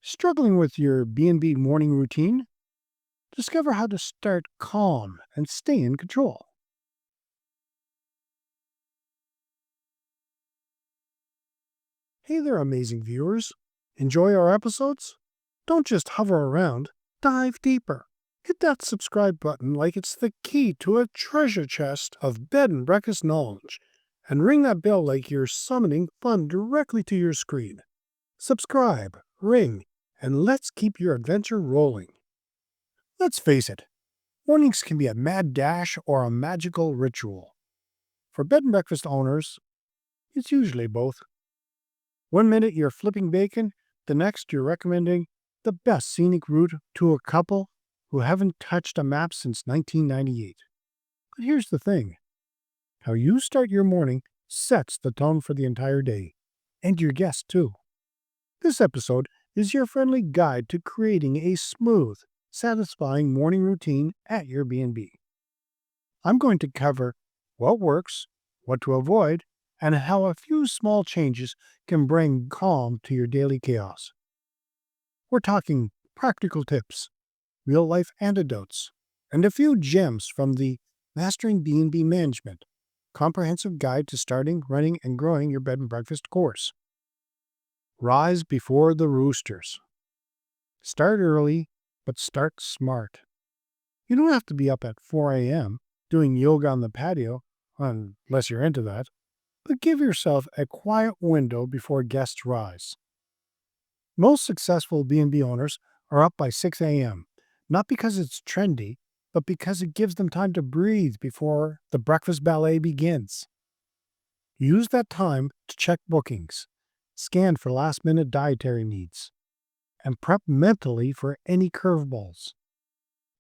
Struggling with your B&B morning routine? Discover how to start calm and stay in control. Hey there, amazing viewers. Enjoy our episodes? Don't just hover around, dive deeper. Hit that subscribe button like it's the key to a treasure chest of bed and breakfast knowledge, and ring that bell like you're summoning fun directly to your screen. Subscribe, ring, and let's keep your adventure rolling. Let's face it, mornings can be a mad dash or a magical ritual. For bed and breakfast owners, it's usually both. One minute you're flipping bacon, the next you're recommending the best scenic route to a couple who haven't touched a map since 1998. But here's the thing, how you start your morning sets the tone for the entire day, and your guests too. This episode is your friendly guide to creating a smooth, satisfying morning routine at your B&B. I'm going to cover what works, what to avoid, and how a few small changes can bring calm to your daily chaos. We're talking practical tips, real-life antidotes, and a few gems from the Mastering B&B Management Comprehensive Guide to Starting, Running, and Growing Your Bed and Breakfast course. Rise before the roosters. Start early, but start smart. You don't have to be up at 4 a.m. doing yoga on the patio, unless you're into that, but give yourself a quiet window before guests rise. Most successful B&B owners are up by 6 a.m., not because it's trendy, but because it gives them time to breathe before the breakfast ballet begins. Use that time to check bookings, scan for last-minute dietary needs, and prep mentally for any curveballs.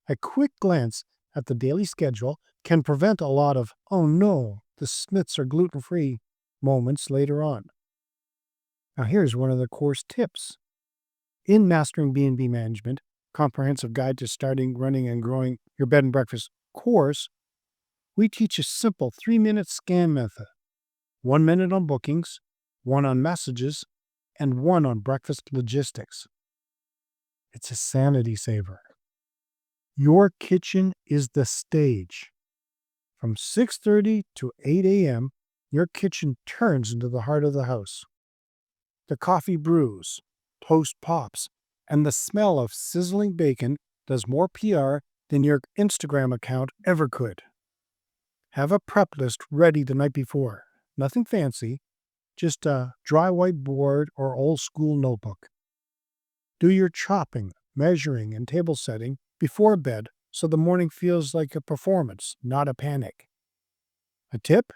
A quick glance at the daily schedule can prevent a lot of, oh no, the Smiths are gluten-free moments later on. Now here's one of the course tips. In Mastering B&B Management, Comprehensive Guide to Starting, Running, and Growing Your Bed and Breakfast course, we teach a simple 3-minute scan method. 1 minute on bookings, 1 on messages, and 1 on breakfast logistics. It's a sanity saver. Your kitchen is the stage. From 6:30 to 8 a.m., your kitchen turns into the heart of the house. The coffee brews, toast pops, and the smell of sizzling bacon does more PR than your Instagram account ever could. Have a prep list ready the night before. Nothing fancy, just a dry whiteboard or old school notebook. Do your chopping, measuring, and table setting before bed so the morning feels like a performance, not a panic. A tip?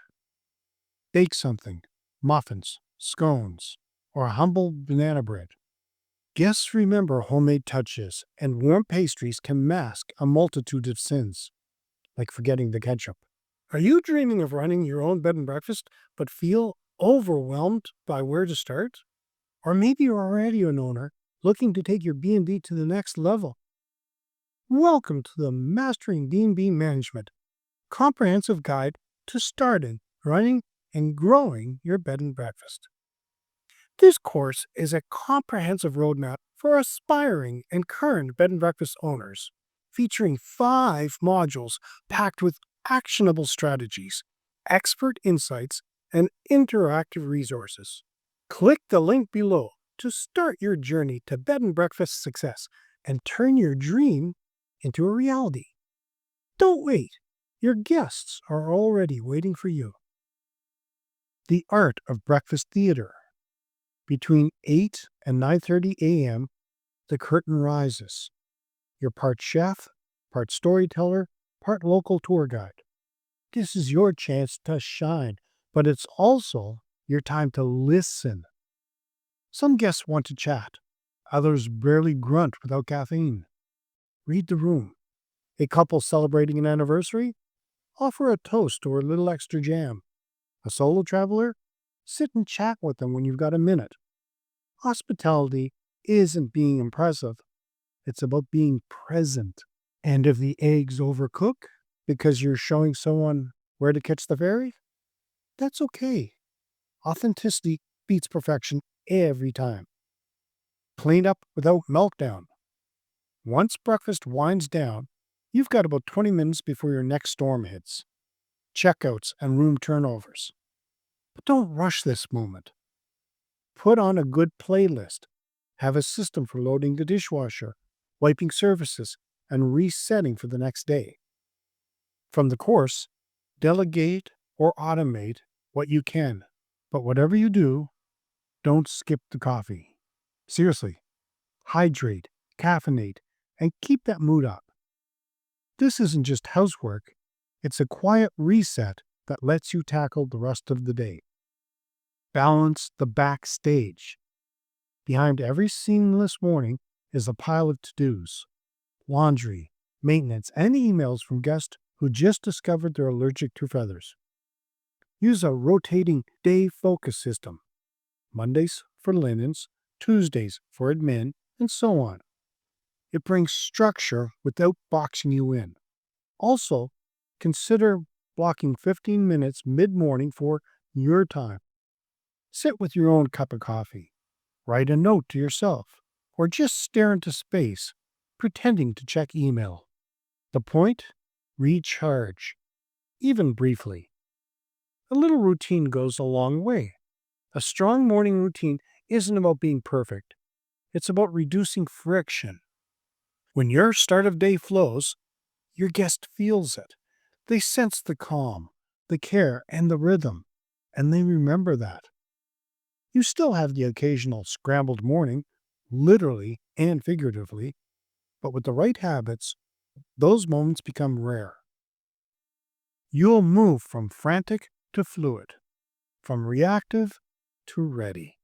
Bake something, muffins, scones, or humble banana bread. Guests remember homemade touches, and warm pastries can mask a multitude of sins, like forgetting the ketchup. Are you dreaming of running your own bed and breakfast, but feel overwhelmed by where to start? Or maybe you're already an owner looking to take your B&B to the next level. Welcome to the Mastering B&B Management Comprehensive Guide to Starting, Running, and Growing Your Bed and Breakfast. This course is a comprehensive roadmap for aspiring and current bed and breakfast owners, featuring 5 modules packed with actionable strategies, expert insights, and interactive resources. Click the link below to start your journey to bed and breakfast success and turn your dream into a reality. Don't wait. Your guests are already waiting for you. The art of breakfast theater. Between 8 and 9:30 a.m., the curtain rises. You're part chef, part storyteller, part local tour guide. This is your chance to shine, but it's also your time to listen. Some guests want to chat. Others barely grunt without caffeine. Read the room. A couple celebrating an anniversary? Offer a toast or a little extra jam. A solo traveler? Sit and chat with them when you've got a minute. Hospitality isn't being impressive. It's about being present. And if the eggs overcook because you're showing someone where to catch the ferry, that's okay. Authenticity beats perfection every time. Clean up without meltdown. Once breakfast winds down, you've got about 20 minutes before your next storm hits. Checkouts and room turnovers. But don't rush this moment. Put on a good playlist. Have a system for loading the dishwasher, wiping surfaces, and resetting for the next day. From the course, delegate or automate what you can. But whatever you do, don't skip the coffee. Seriously, hydrate, caffeinate, and keep that mood up. This isn't just housework, it's a quiet reset that lets you tackle the rest of the day. Balance the backstage. Behind every seamless morning is a pile of to-dos, laundry, maintenance, and emails from guests who just discovered they're allergic to feathers. Use a rotating day focus system. Mondays for linens, Tuesdays for admin, and so on. It brings structure without boxing you in. Also, consider blocking 15 minutes mid-morning for your time. Sit with your own cup of coffee. Write a note to yourself, or just stare into space, pretending to check email. The point? Recharge, even briefly. A little routine goes a long way. A strong morning routine isn't about being perfect. It's about reducing friction. When your start of day flows, your guest feels it. They sense the calm, the care, and the rhythm, and they remember that. You still have the occasional scrambled morning, literally and figuratively, but with the right habits, those moments become rare. You'll move from frantic to fluid, from reactive to ready.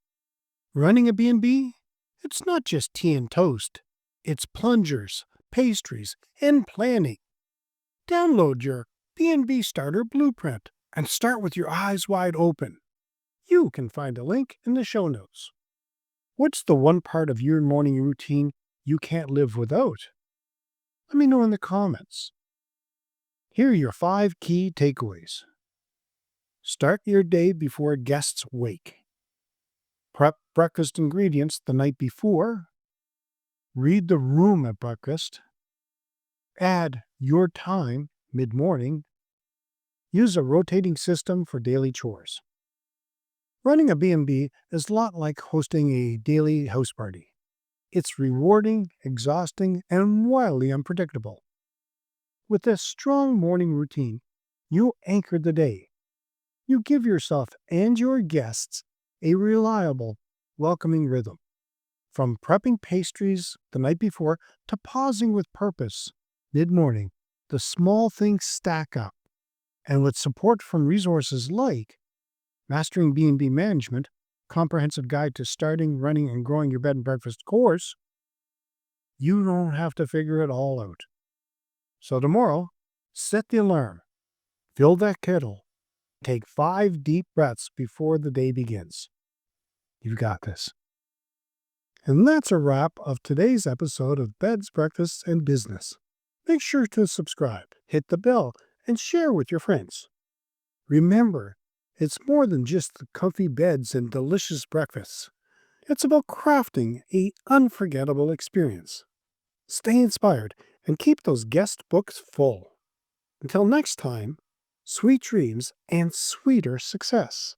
Running a B&B? It's not just tea and toast. It's plungers, pastries, and planning. Download your B&B Starter Blueprint and start with your eyes wide open. You can find a link in the show notes. What's the one part of your morning routine you can't live without? Let me know in the comments. Here are your 5 key takeaways. Start your day before guests wake. Prep breakfast ingredients the night before. Read the room at breakfast. Add your time mid-morning. Use a rotating system for daily chores. Running a B&B is a lot like hosting a daily house party. It's rewarding, exhausting, and wildly unpredictable. With a strong morning routine, you anchor the day. You give yourself and your guests a reliable, welcoming rhythm. From prepping pastries the night before to pausing with purpose mid-morning, the small things stack up. And with support from resources like Mastering B&B Management, Comprehensive Guide to Starting, Running, and Growing Your Bed and Breakfast course, you don't have to figure it all out. So tomorrow, set the alarm, fill that kettle, take 5 deep breaths before the day begins. You've got this. And that's a wrap of today's episode of Beds, Breakfasts, and Business. Make sure to subscribe, hit the bell, and share with your friends. Remember, it's more than just the comfy beds and delicious breakfasts. It's about crafting an unforgettable experience. Stay inspired and keep those guest books full. Until next time, sweet dreams and sweeter success.